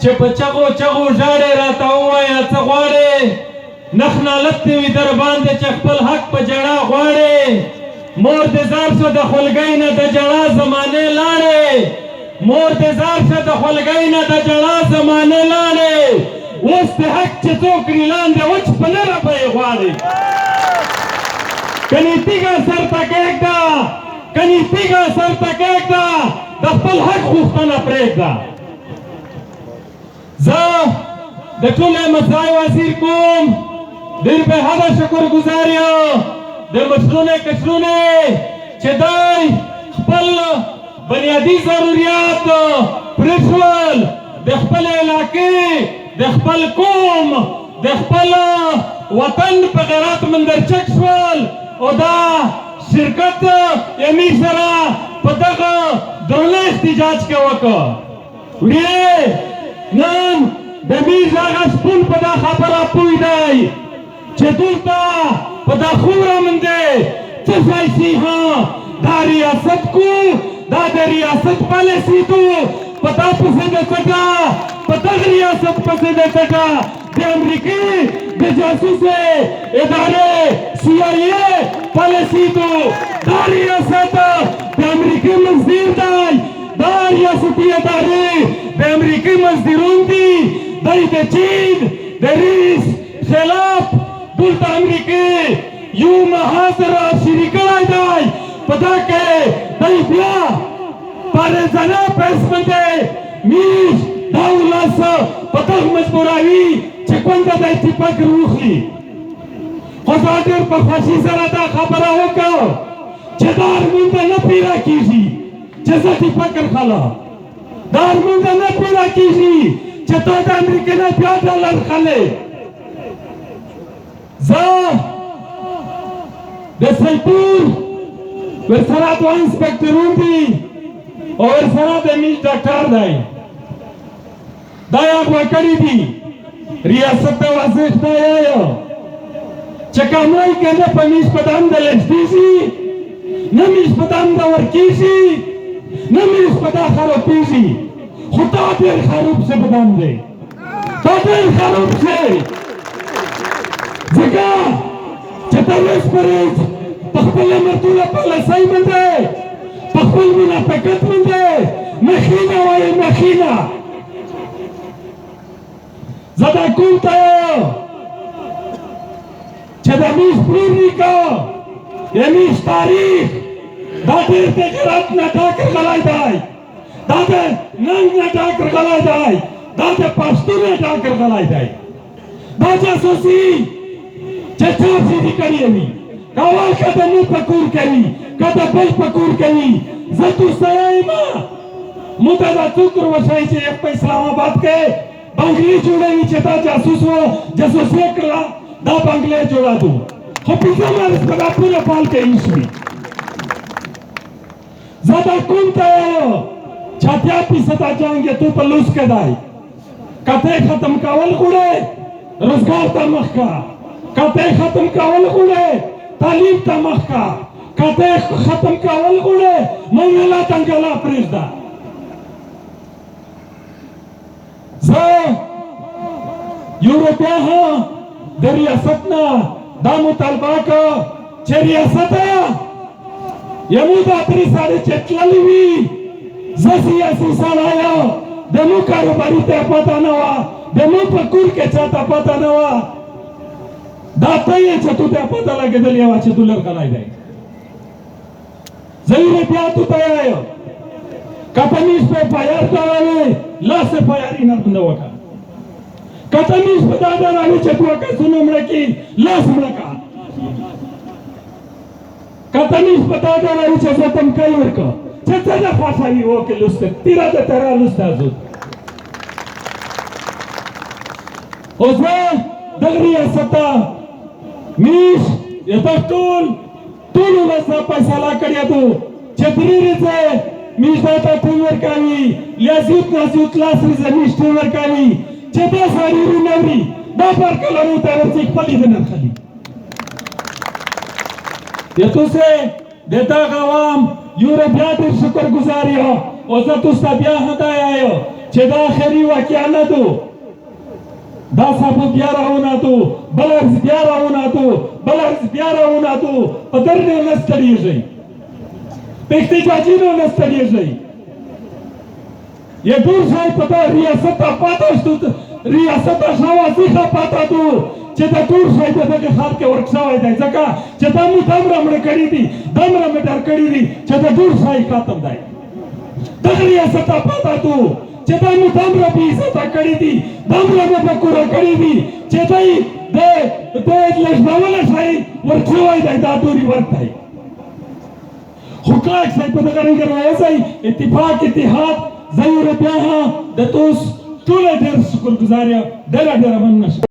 چې په چغو چغو ژاړې راته ووایه څه غواړې نخ نالت دې وي در باندې چې خپل حق په ژړا غواړې مور دې زار شوه د خولګۍ نه د ژړا زمانې لاړې مور دې زار شوه د خولګۍ نه د ژړا زمانې لاړې اوس د حق چې څوک کړي لاندې وچ په لره به یې غواړې کني تیږه سر ته کېږده کني تیږه سر ته کېږده د خپل حق غوښتنه پرېږده زه د ټول احمدزای وزیر کوم ډېر بې حده شکرګزار یم د مشرونو کشرونو چې دی خپل بنیادي ضروریات پرېښول د خپل علاقې د خپل قوم د خپل وطن په غیرت مندرچک شول او دا شرکت امیر سره په دغه درنه احتجاج کې وکړ وړې نن د میر هغه شپون په دا خبره پوه دی چې دلته په دا خوره باندې څه ځای شي دا ریاست کو دا د ریاست پالیسي تو په دا پسې د څټه په دغه ریاست پسې د څټه د امریکې د جاسوسۍ ادارې CIA پالیسي تو دا ریاست د امریکې مزدور دی دا ریاستي ادارې د امریکې مزدورون دي دی د چین د ریس خلاف دلته امریکې یو محاذ را شریک کړی دی په دا کې دی بیا پارېزانه پیس باندې میش دا ولس په دغه مجبوروي چې کونډه د اتفاق روخلي خو زه ډېر په خوښۍ سره دا خبره وکړه چې دا ارمونده نه پیدا کېږي چې زه اتفاق خلا دا ارمونده نه پیدا کېږي چې ته د امریکې نه بیا ډالر خلې زه د سیپور ورسره دوه انسپکټرون دي او ورسره د میش ډاکټر دی دا یې اغوا کړي دي ریاست ته واضح دا یې چې کاموي که نه په میش په دام د لږدېږي نه میش په دام د ورکېږي نه میش په دا خرابېږي خو دا ډېر خراب څه په دام دی دا ډېر خراب څه ځکه چې ته اوس پرېږ په خپله مرتوله پالیسۍ باندې په خپل منافقت باندې مخینه وایې مخینه زه دا کوم ته یم چې د میش پلور نیکه د میش تاریخ دا ډېر د غیرت نه ډک غلی دی دا د ننګ نه ډک غلی دی دا د پښتون نه ډک غلی دی دا جاسوسي چې چا سیدي کړې وي کاول که د مو په کور کوي که د بل په کور کوي زه دوستیه یم موږ ته دا څوک وروښایي چې په اسلام آباد کې بنګلې جوړوي چې دا جاسوس و جاسوسي یې کړله دا بنګلې جوړادو خو پنځه مارس په دا پوره فال کې ایښوي زه دا کوم ته یم چې 80% جنګ یې تو په لوس کې دی که ته یې ختم کول غواړې روزګار ته مخ کا که ته یې ختم کول غواړې تعلیم ته مخ کا که ته یې ختم کول غواړې منګله تنګله پرېږده زه یورپیا د ریاست نه دا مطالبه کړه چې ریاسته یمو دا ترې ساړې چې تللې وي زه سیاسي سړی یم د مو کاروباري ته پته نه وه د مو په کور کې چاته پته نه وه دا ته یې چې تو ته پته لګېدلې وه چې دولر غلی دی زه یورپیا تو ته یم که ته میش په پایار کولی لاس یې پایاري نه بنده وکړه که ته میش په دا ډول چې دوه کسونه مړه کړي لاس مړه کړه که ته میش په دا ډول چې زه تمکۍ ورکړه چې څه نه خوښوي وکړي لوسته تیره د تره لوسته زود او زه دغه ریاسته میش دغه ټولو ولسه فیصله کړې ده چې درې ورځې میش ته ټول ورکوي لیازیوت نازیوت لاس ورځې میش ټول ورکوي چې دا سړي رونوري دا پر کلمو ته ورځي خپلې د نرخلي یتوسه د دغه عوام یورپیا ډېر شکرګزار یم او زه تاسو ته بیا هدایه یم چې دا آخري واقعه نه ده دا صاحب بیا راوناتو بل ارز بیا راوناتو بل ارز بیا راوناتو په درنه نه ستړيږي په احتجاجونو نه ستړيږي ये दूर साई पता रियासत पाता तो रियासत शावासी का पाता तो चेता दूर साई पता के खाप के वर्कशॉप है जैसा का चेता मु दमरा में करी थी दमरा में डर करी थी चेता दूर साई का तम दाई दग रियासत पाता तो चेता मु दमरा भी सता करी थी दमरा में पकुरा करी थी चेता ही दे लश्नावला साई वर्कशॉप है दाई दूरी वर्क है हुक्का साई पता करेंगे ऐसा ही इत्तेफाक इत्तेहाद ضرورت بیا د توس ټول ډېر شکرګزار یم ډېر مننه